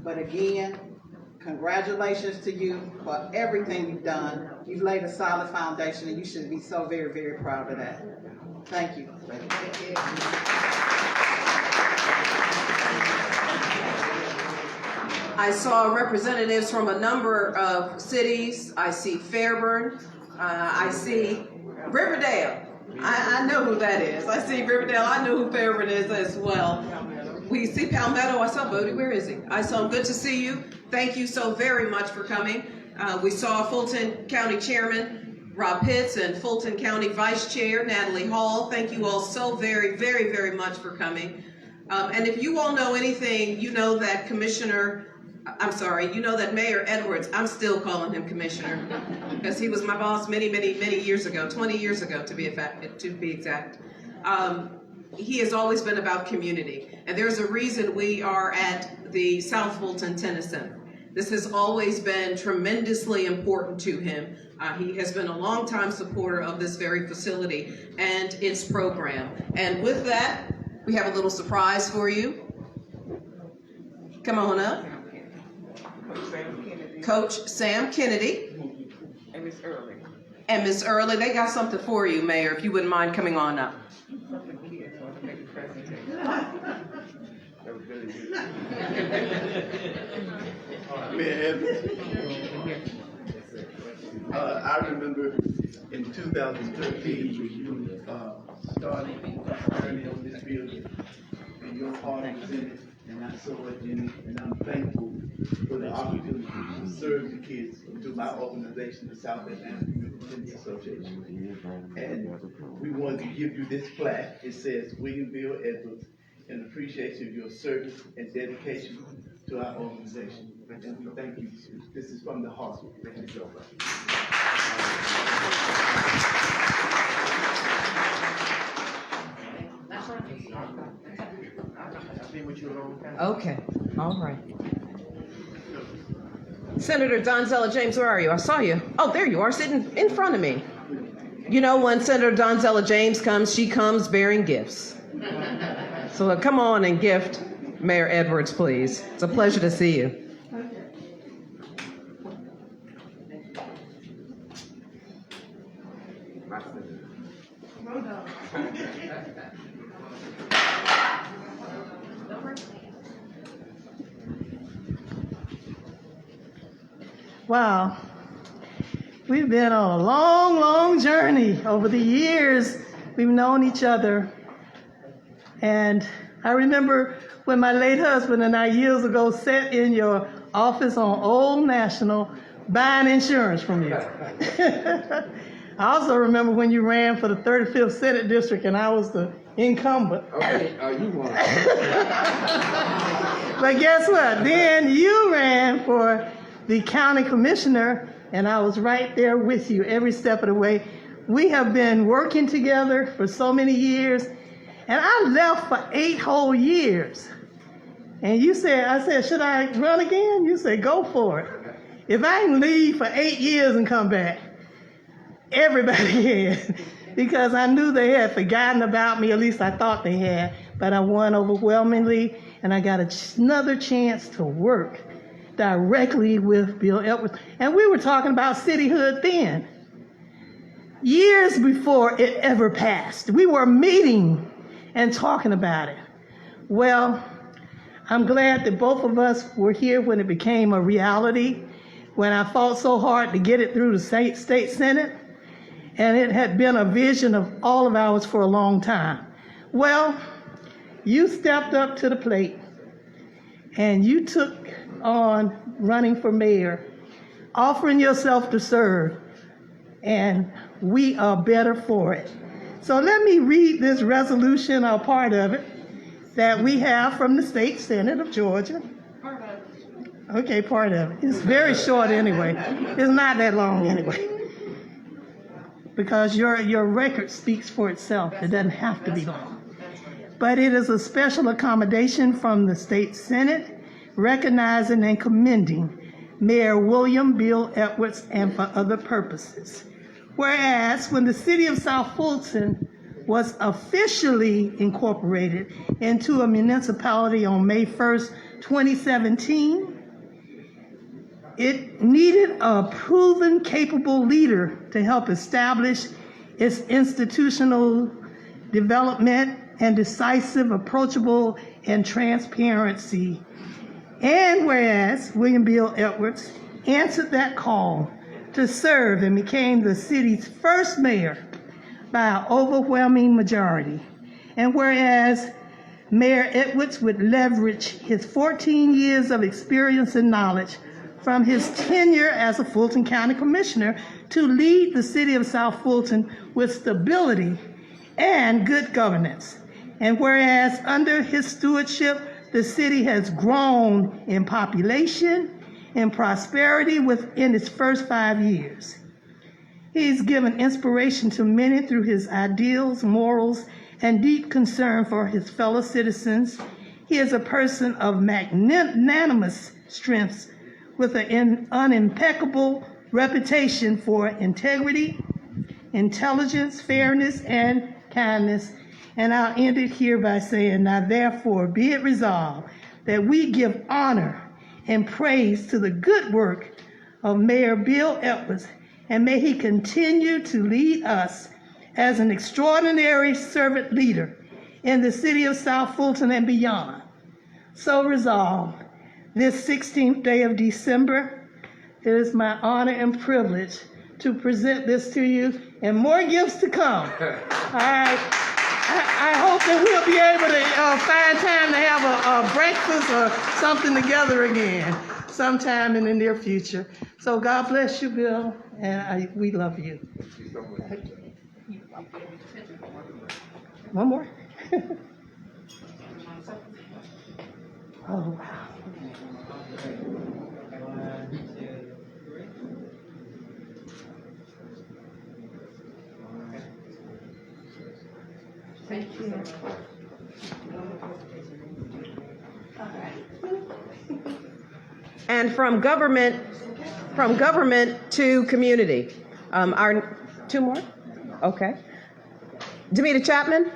But again, congratulations to you for everything you've done. You've laid a solid foundation, and you should be so very, very proud of that. Thank you. I saw representatives from a number of cities. I see Fairburn. I see Riverdale. I know who that is. I see Riverdale. I know who Fairburn is as well. We see Palmetto. I saw Bodie. Where is he? I saw him. Good to see you. Thank you so very much for coming. We saw Fulton County Chairman Rob Pitts and Fulton County Vice Chair Natalie Hall. Thank you all so very, very, very much for coming. And if you all know anything, you know that you know that Mayor Edwards, I'm still calling him Commissioner, because he was my boss many, many, many years ago, 20 years ago to be exact. He has always been about community. And there's a reason we are at the South Fulton Tennis Center. This has always been tremendously important to him. He has been a longtime supporter of this very facility and its program. And with that, we have a little surprise for you. Come on up. Coach Sam Kennedy. And Miss Early. And Miss Early, they got something for you, Mayor, if you wouldn't mind coming on up. I remember in 2013 when you started journey on this building, and your heart was in it, and I saw it in it, and I'm thankful for the opportunity to serve the kids through my organization, the South Atlanta Community Tennis Association. And we wanted to give you this plaque. It says, William Bill Edwards, in appreciation of your service and dedication to our organization. And we thank you. This is from the heart. Thank you so much. Okay, all right. Senator Donzella James, where are you? I saw you. Oh, there you are, sitting in front of me. You know, when Senator Donzella James comes, she comes bearing gifts. So come on and gift Mayor Edwards, please. It's a pleasure to see you. Wow, we've been on a long, long journey over the years. We've known each other. And I remember when my late husband and I years ago sat in your office on Old National buying insurance from you. I also remember when you ran for the 35th Senate District and I was the incumbent. Okay, you won. But guess what? Then you ran for the county commissioner, and I was right there with you every step of the way. We have been working together for so many years, and I left for 8 whole years. And you said, I said, should I run again? You said, go for it. If I can leave for 8 years and come back, everybody had, because I knew they had forgotten about me, at least I thought they had, but I won overwhelmingly, and I got another chance to work directly with Bill Edwards. And we were talking about cityhood then, years before it ever passed. We were meeting and talking about it. Well, I'm glad that both of us were here when it became a reality, when I fought so hard to get it through the state Senate, and it had been a vision of all of ours for a long time. Well, you stepped up to the plate, and you took on running for mayor, offering yourself to serve, and we are better for it. So let me read this resolution, or part of it, that we have from the State Senate of Georgia. Part of it. Okay, part of it. It's very short anyway. It's not that long anyway. Because your record speaks for itself. It doesn't have to be long. But it is a special accommodation from the State Senate, recognizing and commending Mayor William Bill Edwards and for other purposes. Whereas when the city of South Fulton was officially incorporated into a municipality on May 1st, 2017, It needed a proven, capable leader to help establish its institutional development and decisive, approachable, and transparency. And whereas William Bill Edwards answered that call to serve and became the city's first mayor by an overwhelming majority. And whereas Mayor Edwards would leverage his 14 years of experience and knowledge from his tenure as a Fulton County Commissioner to lead the city of South Fulton with stability and good governance. And whereas under his stewardship, the city has grown in population and prosperity within its first 5 years. He's given inspiration to many through his ideals, morals, and deep concern for his fellow citizens. He is a person of magnanimous strengths with an unimpeccable reputation for integrity, intelligence, fairness, and kindness. And I'll end it here by saying, now therefore be it resolved that we give honor and praise to the good work of Mayor Bill Edwards, and may he continue to lead us as an extraordinary servant leader in the city of South Fulton and beyond. So resolved, this 16th day of December, it is my honor and privilege to present this to you, and more gifts to come. I hope that we'll be able to find time to have a breakfast or something together again sometime in the near future. So God bless you, Bill, and we love you. One more? Oh, wow. Thank you. And from government to community. Our two more? Okay. Damita Chatman,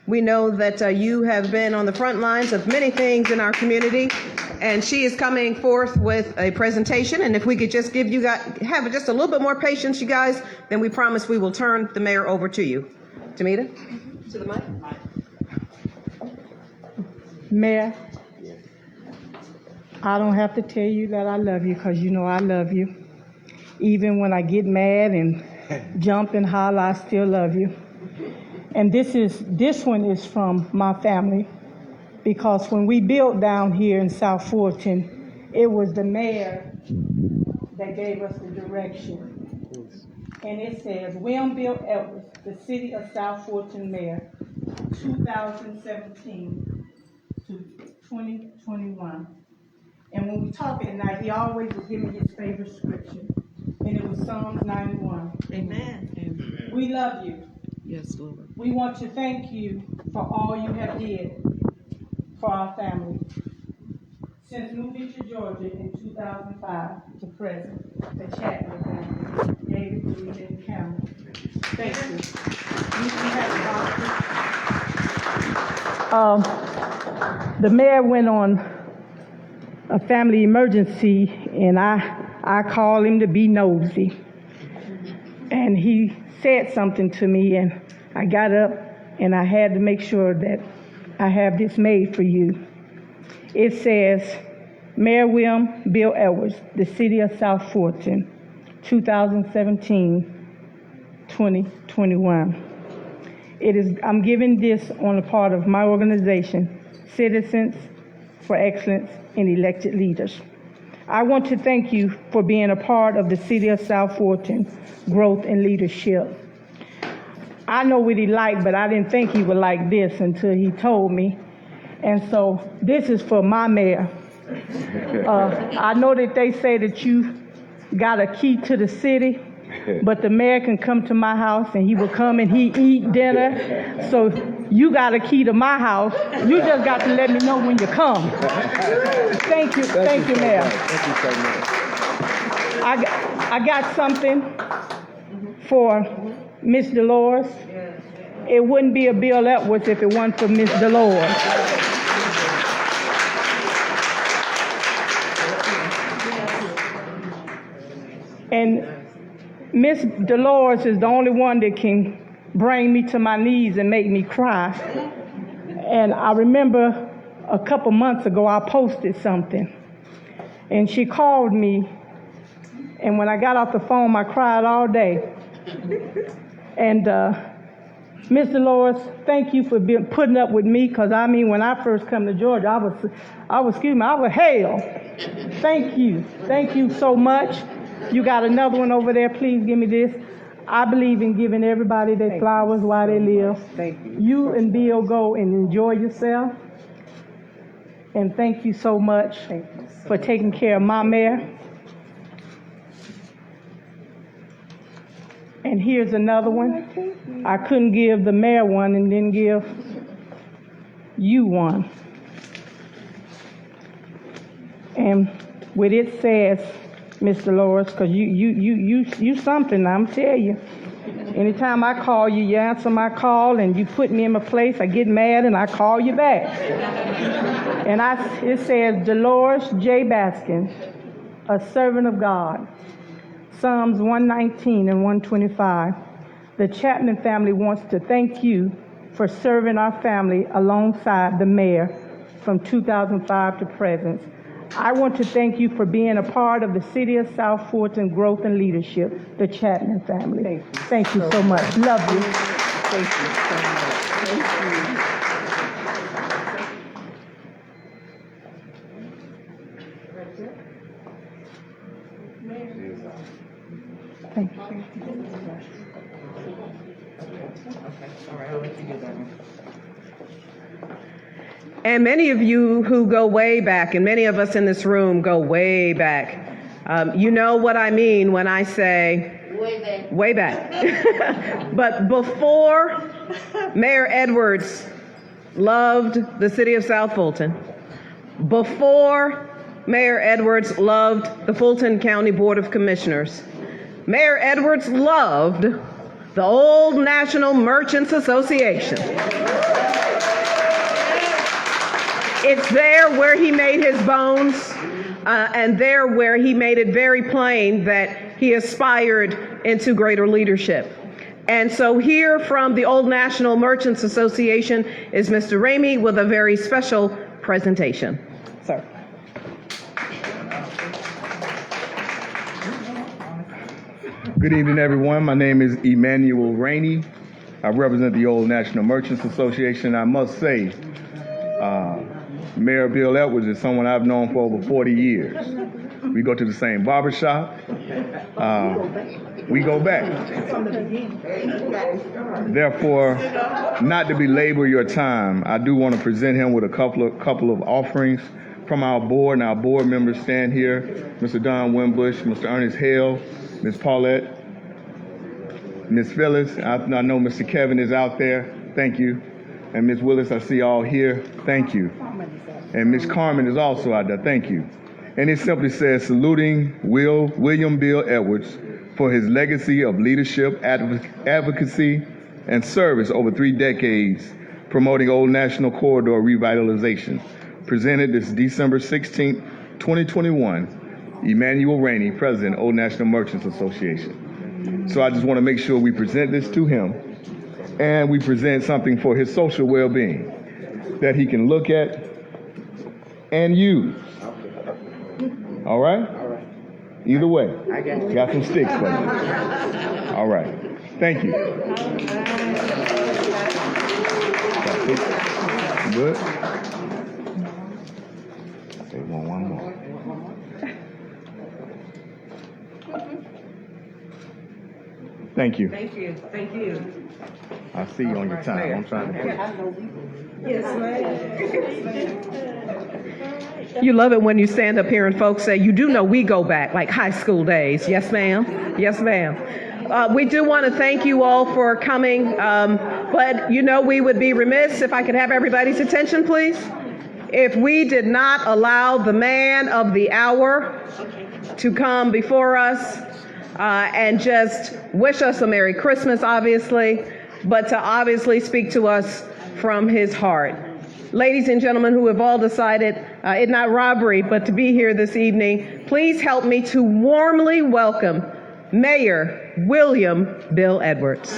we know that you have been on the front lines of many things in our community, and she is coming forth with a presentation. And if we could just have just a little bit more patience, you guys, then we promise we will turn the mayor over to you. Damita, to the mic. Mayor, I don't have to tell you that I love you, because you know I love you. Even when I get mad and jump and holler, I still love you. And this one is from my family, because when we built down here in South Fulton, it was the mayor that gave us the direction. And it says, William Bill Edwards, the city of South Fulton mayor, 2017 to 2021. And when we talk at night, he always would give me his favorite scripture, and it was Psalms 91. Amen. Amen. We love you. Yes, Lord. We want to thank you for all you have did for our family. Since moving to Georgia in 2005 to present, the Chatman family, David, Greer, and Cameron. Thank you. You can have the The mayor went on a family emergency, and I called him to be nosy. And he said something to me, and I got up and I had to make sure that I have this made for you. It says, Mayor William Bill Edwards, the city of South Fulton, 2017-2021. I'm giving this on the part of my organization, Citizens for Excellence in Elected Leaders. I want to thank you for being a part of the city of South Fulton growth and leadership. I know what he liked, but I didn't think he would like this until he told me. And so this is for my mayor. I know that they say that you got a key to the city, but the mayor can come to my house and he will come and he eat dinner. So you got a key to my house. You just got to let me know when you come. Thank you, Mayor. Thank you so much. I got something for Miss Dolores. It wouldn't be a Bill Edwards if it wasn't for Miss Dolores. And Miss Dolores is the only one that can bring me to my knees and make me cry. And I remember a couple months ago, I posted something, and she called me, and when I got off the phone, I cried all day. And Miss Dolores, thank you for putting up with me, because I mean, when I first come to Georgia, I was hell. Thank you so much. You got another one over there, please give me this. I believe in giving everybody their flowers while they live. Thank you. You and Bill go and enjoy yourself. And thank you so much for taking care of my mayor. And here's another one. I couldn't give the mayor one and then give you one. And with it says, Miss Dolores, because you something, I'm tell you. Anytime I call you, you answer my call and you put me in my place, I get mad and I call you back. And it says, Dolores J. Baskin, a servant of God. Psalms 119 and 125. The Chatman family wants to thank you for serving our family alongside the mayor from 2005 to present. I want to thank you for being a part of the City of South Fulton growth and leadership, the Chatman family. Thank you so much. Love you. Thank you so much. Thank you. Thank you. All right, I'll let you do that one. And many of you who go way back, and many of us in this room go way back, you know what I mean when I say way back. But before Mayor Edwards loved the city of South Fulton, before Mayor Edwards loved the Fulton County Board of Commissioners, Mayor Edwards loved the Old National Merchants Association. It's there where he made his bones, and there where he made it very plain that he aspired into greater leadership. And so here from the Old National Merchants Association is Mr. Ramey with a very special presentation. Sir. Good evening, everyone. My name is Emmanuel Rainey. I represent the Old National Merchants Association. I must say, Mayor Bill Edwards is someone I've known for over 40 years. We go to the same barbershop. We go back. Therefore, not to belabor your time, I do want to present him with a couple of offerings from our board, and our board members stand here. Mr. Don Wimbush, Mr. Ernest Hale, Ms. Paulette, Ms. Phyllis. I know Mr. Kevin is out there. Thank you. And Ms. Willis, I see all here. Thank you. And Ms. Carmen is also out there. Thank you. And it simply says, saluting William Bill Edwards for his legacy of leadership, advocacy, and service over 3 decades, promoting Old National Corridor revitalization. Presented this December 16th, 2021, Emmanuel Rainey, President, Old National Merchants Association. So I just want to make sure we present this to him, and we present something for his social well-being that he can look at and use. All right? Either way. I got you. Got some sticks for you. All right. Thank you. Good? Okay, one more. Thank you. Thank you. Thank you. I see you on your time. I'm trying to You love it when you stand up here and folks say, you do know we go back, like high school days. Yes, ma'am. Yes, ma'am. We do want to thank you all for coming, but you know we would be remiss if I could have everybody's attention, please. If we did not allow the man of the hour to come before us and just wish us a Merry Christmas, obviously, but to obviously speak to us from his heart. Ladies and gentlemen who have all decided, it not robbery, but to be here this evening, please help me to warmly welcome Mayor William Bill Edwards.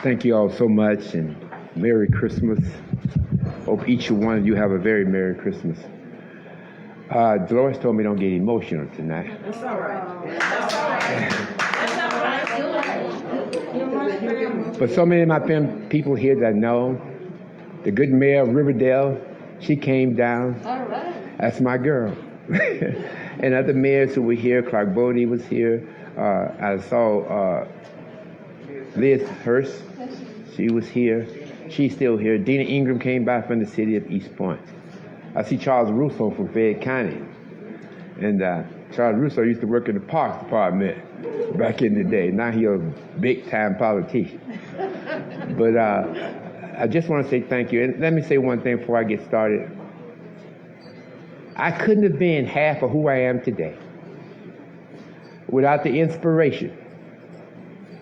Thank you all so much, and Merry Christmas. Hope each one of you have a very Merry Christmas. Dolores told me don't get emotional tonight. That's all right. But so many of my people here that know, the good mayor of Riverdale, she came down. All right. That's my girl. And other mayors who were here, Clark Bodie was here. I saw Liz Hurst, she was here. She's still here. Dina Ingram came by from the city of East Point. I see Charles Russo from Fayette County. And Charles Russo used to work in the Parks Department back in the day. Now he's a big-time politician. But I just want to say thank you. And let me say one thing before I get started. I couldn't have been half of who I am today without the inspiration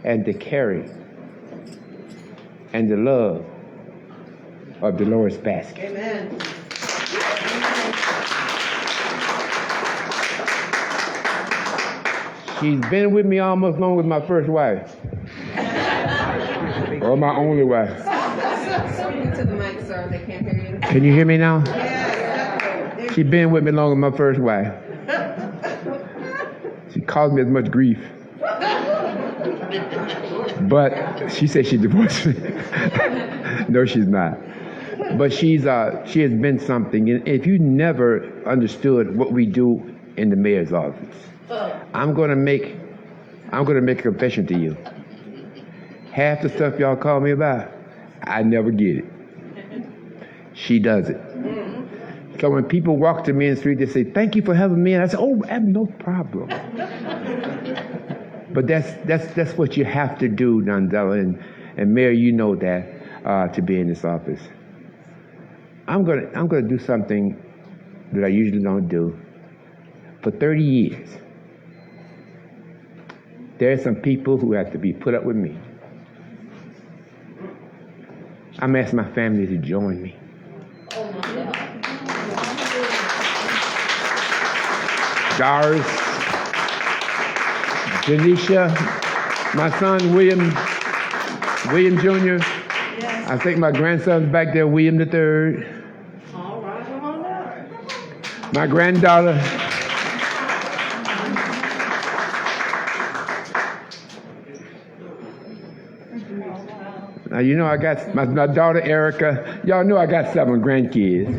and the caring and the love of Dolores Baskin. Amen. She's been with me almost long as my first wife. Or my only wife. Speaking to the mic, sir. They can't hear you. Can you hear me now? Yes. She's been with me longer than my first wife. She caused me as much grief. But she said she divorced me. No, she's not. But she has been something. And if you never understood what we do in the mayor's office, I'm gonna make a confession to you. Half the stuff y'all call me about, I never get it. She does it. So when people walk to me in the street, they say, "Thank you for having me," and I say, "Oh, I have no problem." But that's what you have to do, Nandela, and Mayor, you know that to be in this office. I'm gonna do something that I usually don't do. For 30 years, there are some people who have to be put up with me. I'm asking my family to join me. Doris, Janisha, my son William Jr. I think my grandson's back there, William III. All right, come on down. My granddaughter. Now, you know I got my daughter Erica. Y'all know I got 7 grandkids.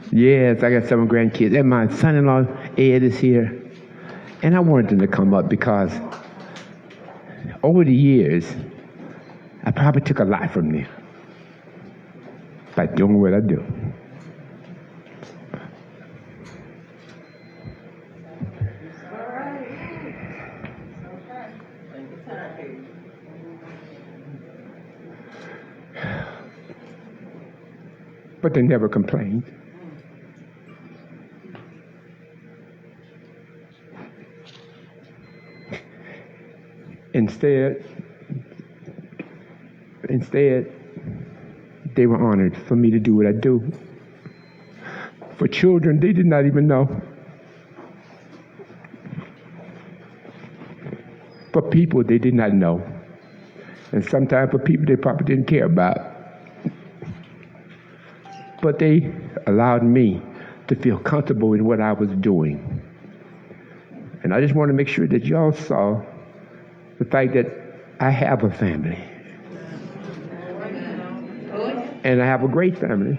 Yes, I got 7 grandkids. And my son-in-law, Ed, is here. And I wanted them to come up because over the years, I probably took a lot from them by doing what I do. But they never complained. Instead, they were honored for me to do what I do. For children they did not even know. For people they did not know. And sometimes for people they probably didn't care about. But they allowed me to feel comfortable in what I was doing. And I just want to make sure that y'all saw the fact that I have a family. And I have a great family.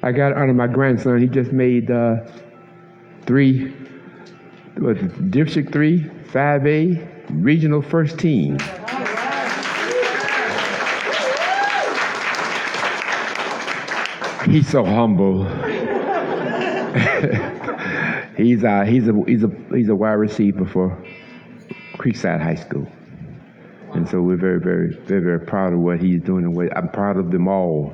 I got to honor my grandson. He just made District 3, 5A, regional first team. He's so humble. He's a wide receiver for Creekside High School. And so we're very, very, very, very proud of what he's doing. And I'm proud of them all.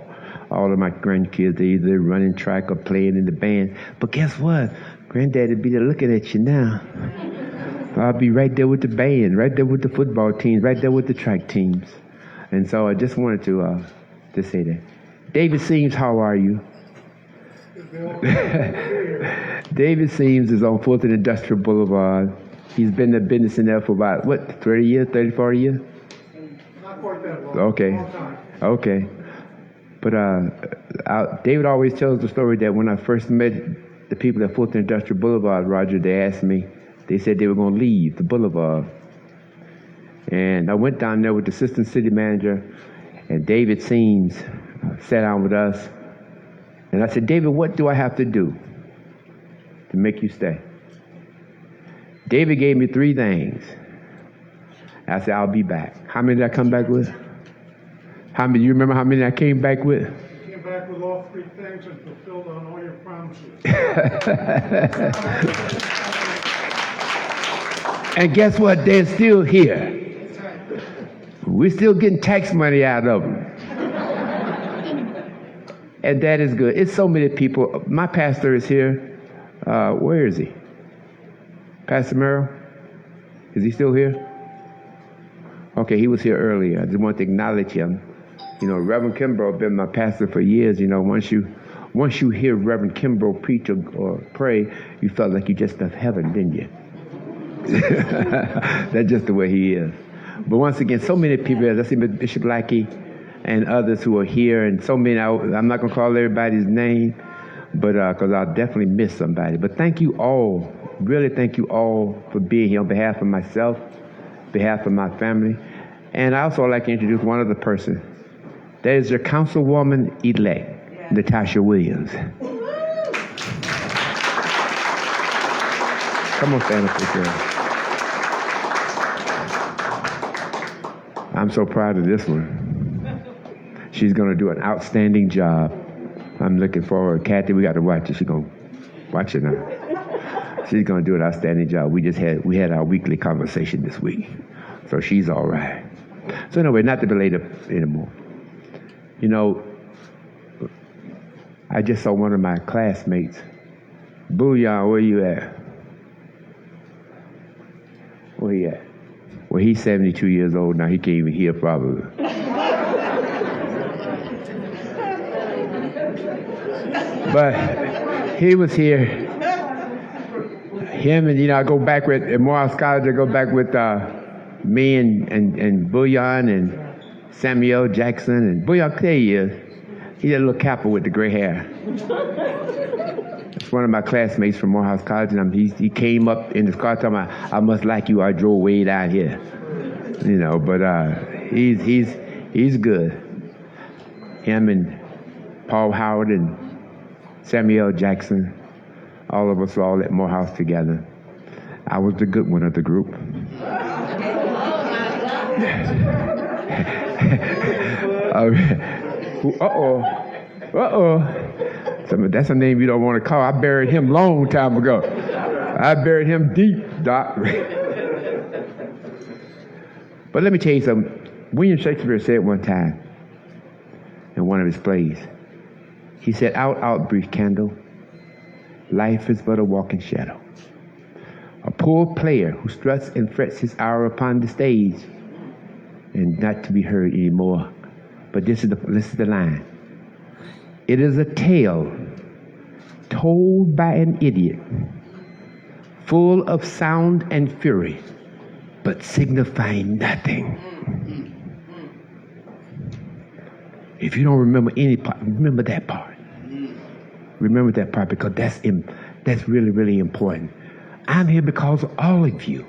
All of my grandkids, they're either running track or playing in the band. But guess what? Granddaddy be there looking at you now. I'll be right there with the band, right there with the football teams, right there with the track teams. And so I just wanted to say that. David Seams, how are you? David Seams is on Fulton Industrial Boulevard. He's been in business in there for about, 30 years, 30, 40 years? Not quite that long. Okay. Long time. Okay. But David always tells the story that when I first met the people at Fulton Industrial Boulevard, Roger, they asked me, they said they were going to leave the boulevard. And I went down there with the assistant city manager, and David Seams sat down with us. And I said, David, what do I have to do to make you stay? David gave me 3 things. I said, I'll be back. How many did I come back with? How many? You remember how many I came back with? You came back with all 3 things and fulfilled on all your promises. And guess what? They're still here. We're still getting tax money out of them. And that is good. It's so many people. My pastor is here. Where is he? Pastor Merrill? Is he still here? Okay, he was here earlier. I just want to acknowledge him. You know, Reverend Kimbrough been my pastor for years. You know, once you hear Reverend Kimbrough preach or pray, you felt like you just left heaven, didn't you? That's just the way he is. But once again, so many people, as I see Bishop Lackey and others who are here, and so many, I'm not going to call everybody's name, but because I'll definitely miss somebody. But thank you all, really thank you all for being here on behalf of myself, behalf of my family. And I also like to introduce one other person. That is your councilwoman-elect, Natasha Williams. Come on, stand up, girl. I'm so proud of this one. She's going to do an outstanding job. I'm looking forward. Kathy, we got to watch it. She's going to watch it now. She's going to do an outstanding job. We had our weekly conversation this week. So she's all right. So anyway, not to belay it anymore. You know, I just saw one of my classmates. Booyah, where you at? Where he at? Well, he's 72 years old now. He can't even hear probably. But he was here. Him and, I go back with, at Morehouse College, I go back with me and Bullion and Samuel Jackson. And Bullion, there he is. He's a little capper with the gray hair. It's one of my classmates from Morehouse College, and he came up in his car talking about, I must like you, I drove way down here. But he's good. Him and Paul Howard and Samuel Jackson, all of us were all at Morehouse together. I was the good one of the group. That's a name you don't want to call. I buried him long time ago. I buried him deep, Doc. But let me tell you something. William Shakespeare said one time in one of his plays, he said, out, brief candle. Life is but a walking shadow. A poor player who struts and frets his hour upon the stage and not to be heard anymore. But this is the line. It is a tale told by an idiot, full of sound and fury, but signifying nothing. If you don't remember any part, remember that part. Remember that part, because that's really, really important. I'm here because of all of you.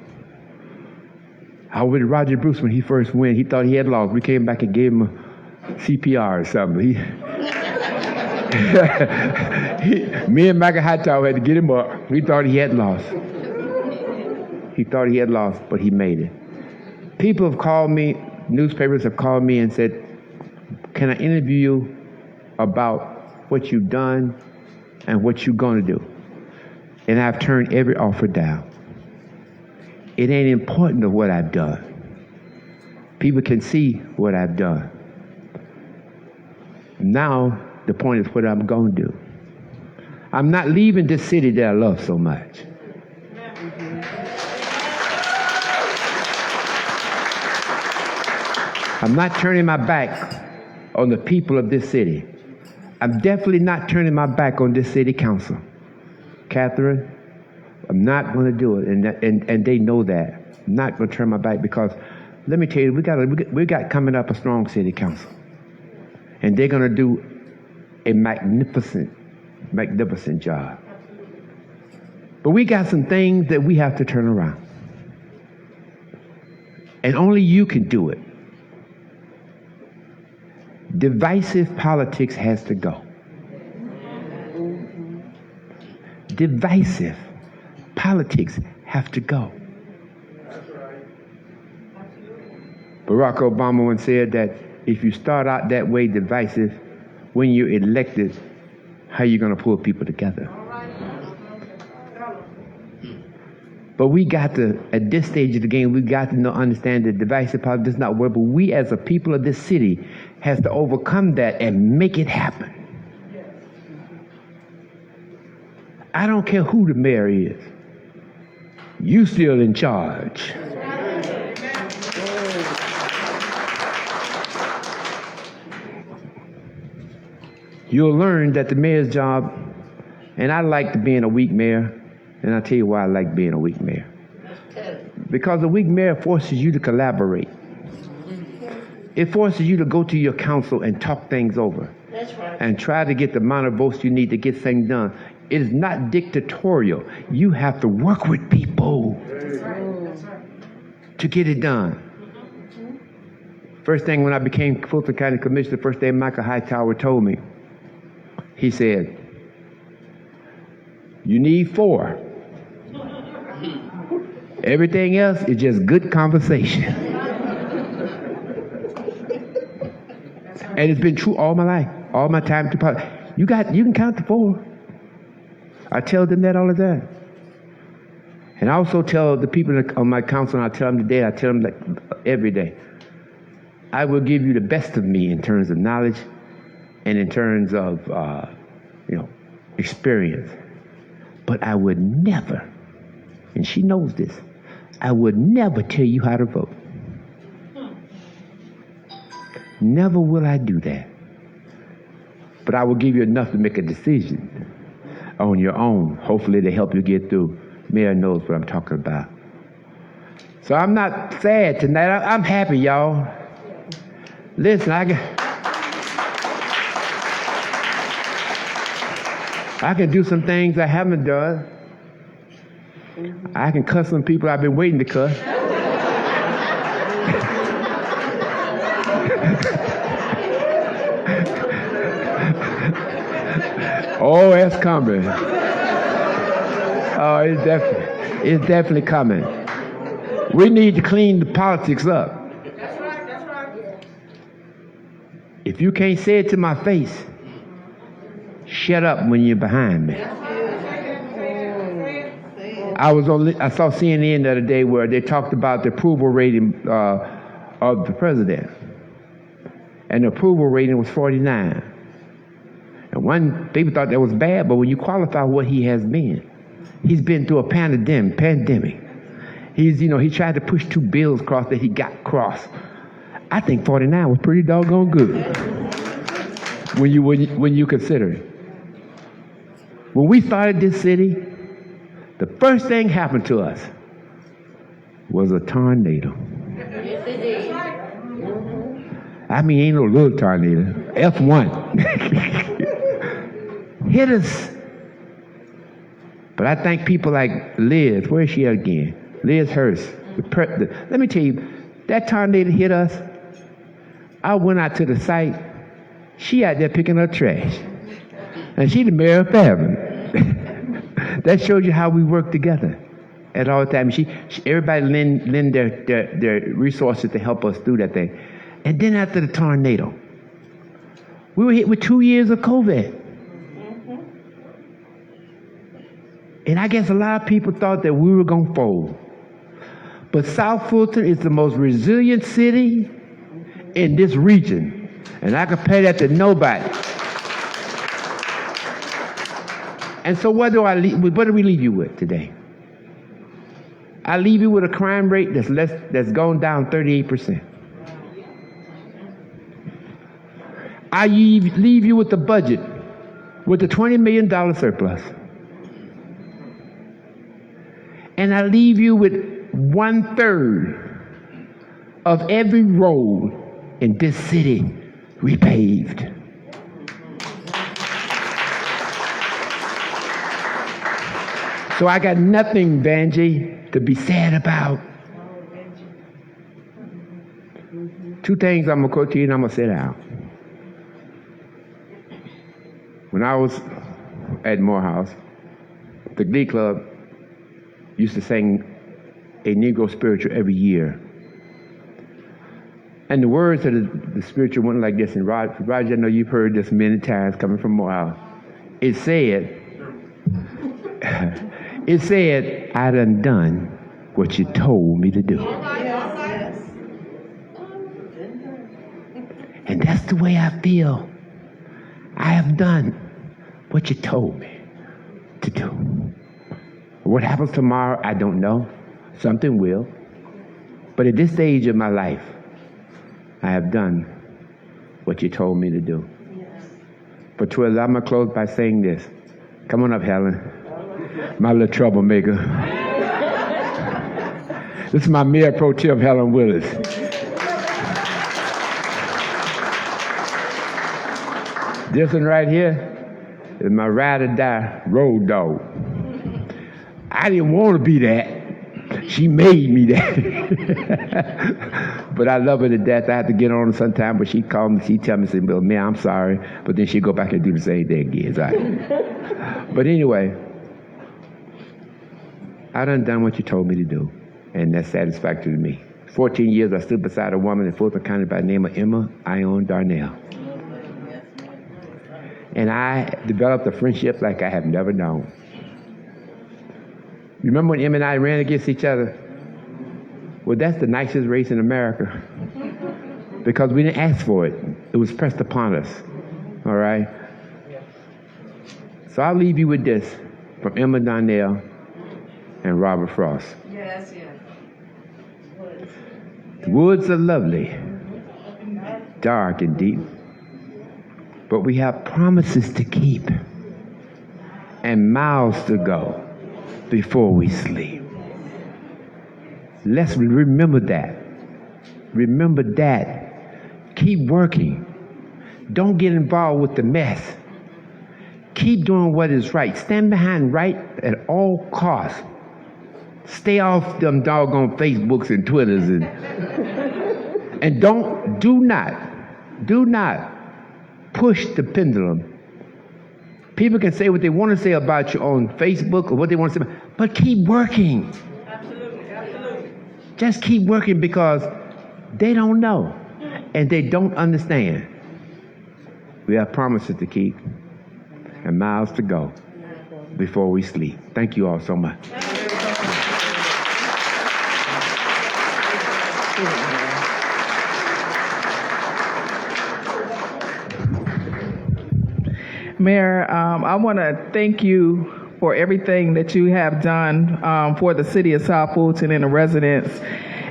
I was with Roger Bruce when he first went. He thought he had lost. We came back and gave him a CPR or something. Me and Michael Hightower had to get him up. We thought he had lost. But he made it. People have called me, newspapers have called me and said, can I interview you about what you've done and what you're going to do? And I've turned every offer down. It ain't important of what I've done. People can see what I've done. Now, the point is what I'm going to do. I'm not leaving this city that I love so much. I'm not turning my back on the people of this city. I'm definitely not turning my back on this city council. Catherine, I'm not going to do it, and they know that. I'm not going to turn my back because, let me tell you, we got coming up a strong city council, and they're going to do a magnificent job. But we got some things that we have to turn around, and only you can do it. Divisive politics has to go. Divisive politics have to go. Barack Obama once said that if you start out that way divisive, when you're elected, how are you going to pull people together? But we got to, at this stage of the game, we got to understand that divisive politics does not work, but we as a people of this city has to overcome that and make it happen. I don't care who the mayor is. You still in charge. You'll learn that the mayor's job, and I like being a weak mayor, and I'll tell you why I like being a weak mayor. Because a weak mayor forces you to collaborate. It forces you to go to your council and talk things over. That's right. And try to get the amount of votes you need to get things done. It is not dictatorial. You have to work with people to get it done. First thing when I became Fulton County Commissioner, the first day Michael Hightower told me, he said, you need 4. Everything else is just good conversation. And it's been true all my life, all my time to politics. You can count to 4. I tell them that all the time. And I also tell the people on my council, and I tell them today, I tell them like every day, I will give you the best of me in terms of knowledge and in terms of experience. But I would never, and she knows this, I would never tell you how to vote. Never will I do that. But I will give you enough to make a decision on your own. Hopefully to help you get through. Mayor knows what I'm talking about. So I'm not sad tonight. I'm happy, y'all. Listen, I can do some things I haven't done. I can cuss some people I've been waiting to cuss. Oh, it's coming. Oh, it's definitely coming. We need to clean the politics up. That's right. If you can't say it to my face, shut up when you're behind me. I saw CNN the other day where they talked about the approval rating of the president. And the approval rating was 49. And people thought that was bad, but when you qualify what he has been, he's been through a pandemic. He tried to push 2 bills across that he got crossed. I think 49 was pretty doggone good when you consider it. When we started this city, the first thing happened to us was a tornado. Yes, it did. I mean, ain't no little tornado. F1. Hit us. But I thank people like Liz. Where is she at again? Liz Hurst. Let me tell you, that tornado hit us. I went out to the site. She out there picking up trash. And she the mayor of Fairburn. That shows you how we work together at all times. Everybody lend their resources to help us do that thing. And then after the tornado, we were hit with 2 years of COVID. And I guess a lot of people thought that we were going to fold. But South Fulton is the most resilient city in this region. And I compare that to nobody. And so what do we leave you with today? I leave you with a crime rate that's gone down 38%. I leave you with the budget, with the $20 million surplus. And I leave you with 1/3 of every road in this city repaved. So I got nothing, Vanjie, to be sad about. 2 things I'm gonna quote to you and I'm gonna sit down. When I was at Morehouse, the Glee Club used to sing a Negro spiritual every year. And the words of the spiritual went like this, and Roger, I know you've heard this many times coming from Morehouse. It said, I done what you told me to do. And that's the way I feel. I have done what you told me to do. What happens tomorrow, I don't know. Something will. But at this stage of my life, I have done what you told me to do. Patrina, I'm going to close by saying this. Come on up, Helen. My little troublemaker. This is my Mayor Pro Tem, Helen Willis. This one right here is my ride or die road dog. I didn't want to be that. She made me that. But I love her to death. I have to get on her sometime, but she called me, she tell me, say, well, man, I'm sorry. But then she'll go back and do the same thing again. It's all right. But anyway, I done what you told me to do. And that's satisfactory to me. 14 years I stood beside a woman in Fulton County by the name of Emma Ione Darnell. And I developed a friendship like I have never known. Remember when Emma and I ran against each other? Well, that's the nicest race in America. Because we didn't ask for it. It was pressed upon us. All right? So I'll leave you with this from Emma Darnell and Robert Frost. Yes, yes. The woods are lovely, dark and deep, but we have promises to keep and miles to go before we sleep. Let's remember that. Remember that. Keep working. Don't get involved with the mess. Keep doing what is right. Stand behind right at all costs. Stay off them doggone Facebooks and Twitters and do not push the pendulum. People can say what they want to say about you on Facebook or what they want to say, but keep working. Absolutely, absolutely. Just keep working because they don't know and they don't understand. We have promises to keep and miles to go before we sleep. Thank you all so much. Mayor, I want to thank you for everything that you have done for the city of South Fulton and the residents.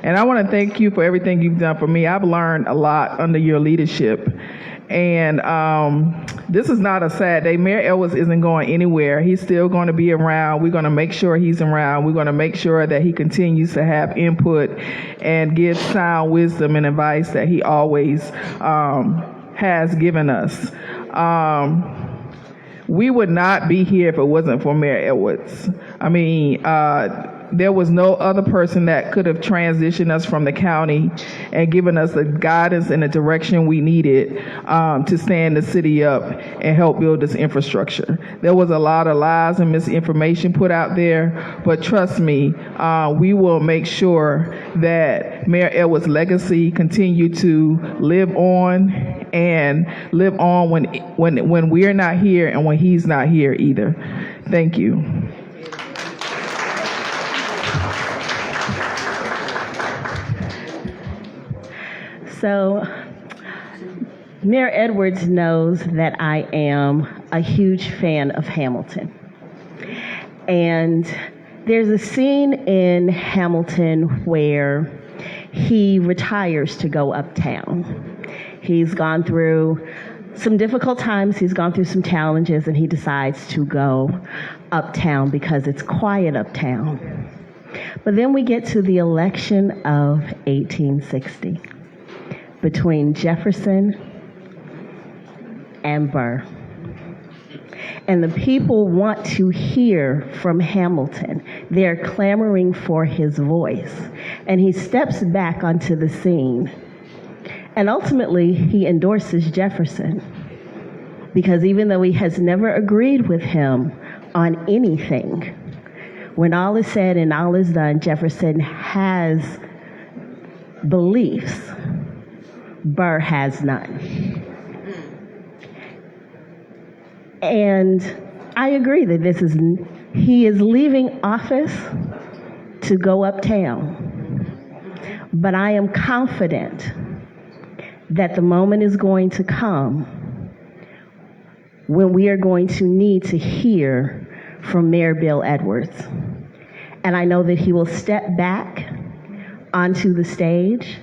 And I want to thank you for everything you've done for me. I've learned a lot under your leadership. And this is not a sad day. Mayor Edwards isn't going anywhere. He's still going to be around. We're going to make sure he's around. We're going to make sure that he continues to have input and give sound wisdom and advice that he always has given us. We would not be here if it wasn't for Mayor Edwards. I mean, there was no other person that could have transitioned us from the county and given us the guidance and the direction we needed to stand the city up and help build this infrastructure. There was a lot of lies and misinformation put out there, but trust me, we will make sure that Mayor Edwards' legacy continue to live on and live on when we're not here and when he's not here either. Thank you. So, Mayor Edwards knows that I am a huge fan of Hamilton. And there's a scene in Hamilton where he retires to go uptown. He's gone through some difficult times. He's gone through some challenges, and he decides to go uptown because it's quiet uptown. But then we get to the election of 1860 between Jefferson and Burr. And the people want to hear from Hamilton. They're clamoring for his voice. And he steps back onto the scene. And ultimately, he endorses Jefferson. Because even though he has never agreed with him on anything, when all is said and all is done, Jefferson has beliefs. Burr has none. And I agree that he is leaving office to go uptown. But I am confident that the moment is going to come when we are going to need to hear from Mayor Bill Edwards. And I know that he will step back onto the stage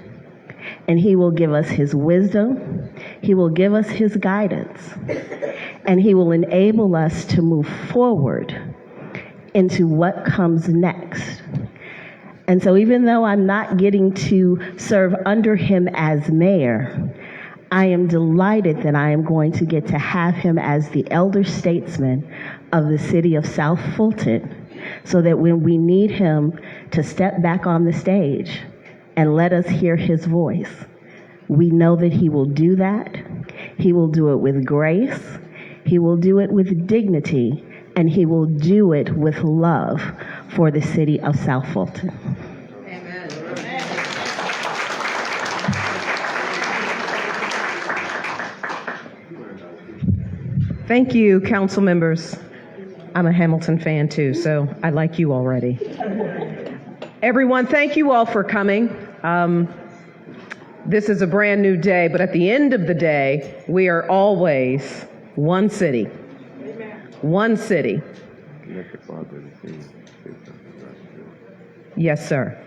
and he will give us his wisdom, he will give us his guidance, and he will enable us to move forward into what comes next. And so even though I'm not getting to serve under him as mayor, I am delighted that I am going to get to have him as the elder statesman of the city of South Fulton, so that when we need him to step back on the stage and let us hear his voice, we know that he will do that. He will do it with grace, he will do it with dignity, and he will do it with love for the city of South Fulton. Amen. Thank you, council members. I'm a Hamilton fan too, so I like you already. Everyone, thank you all for coming. This is a brand new day, but at the end of the day, we are always one city. One city. Yes, sir.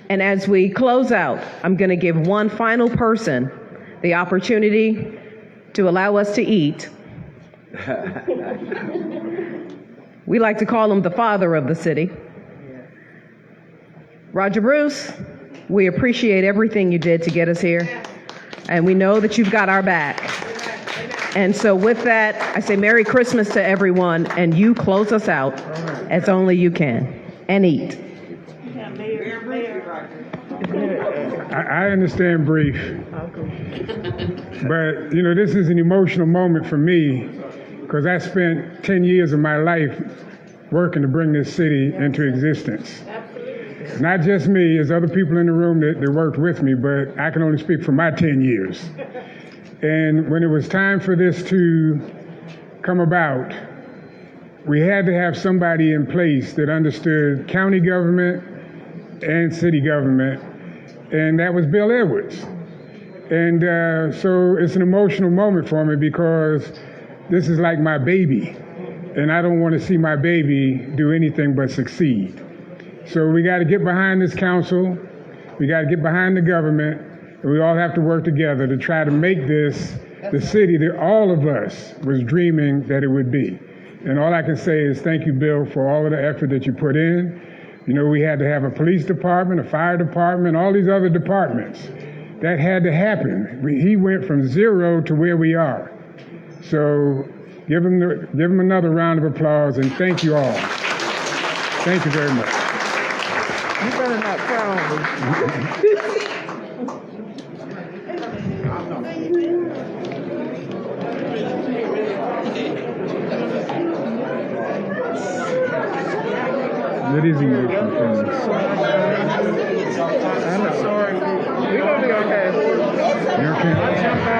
And as we close out, I'm going to give one final person the opportunity to allow us to eat. We like to call him the father of the city. Roger Bruce, we appreciate everything you did to get us here, and we know that you've got our back. And so with that, I say Merry Christmas to everyone, and you close us out as only you can, and eat. I understand brief, but you know, this is an emotional moment for me because I spent 10 years of my life working to bring this city into existence. Not just me, as other people in the room that worked with me, but I can only speak for my 10 years. And when it was time for this to come about, we had to have somebody in place that understood county government and city government, and that was Bill Edwards. And so it's an emotional moment for me because this is like my baby, and I don't want to see my baby do anything but succeed. So we got to get behind this council, we got to get behind the government, and we all have to work together to try to make this the city that all of us was dreaming that it would be. And all I can say is thank you, Bill, for all of the effort that you put in. You know, we had to have a police department, a fire department, all these other departments. That had to happen. He went from zero to where we are. So give him another round of applause, and thank you all. Thank you very much. You better not cry on me. It is emotional for me. I know. Sorry. We're going to be okay. You can't let that guy.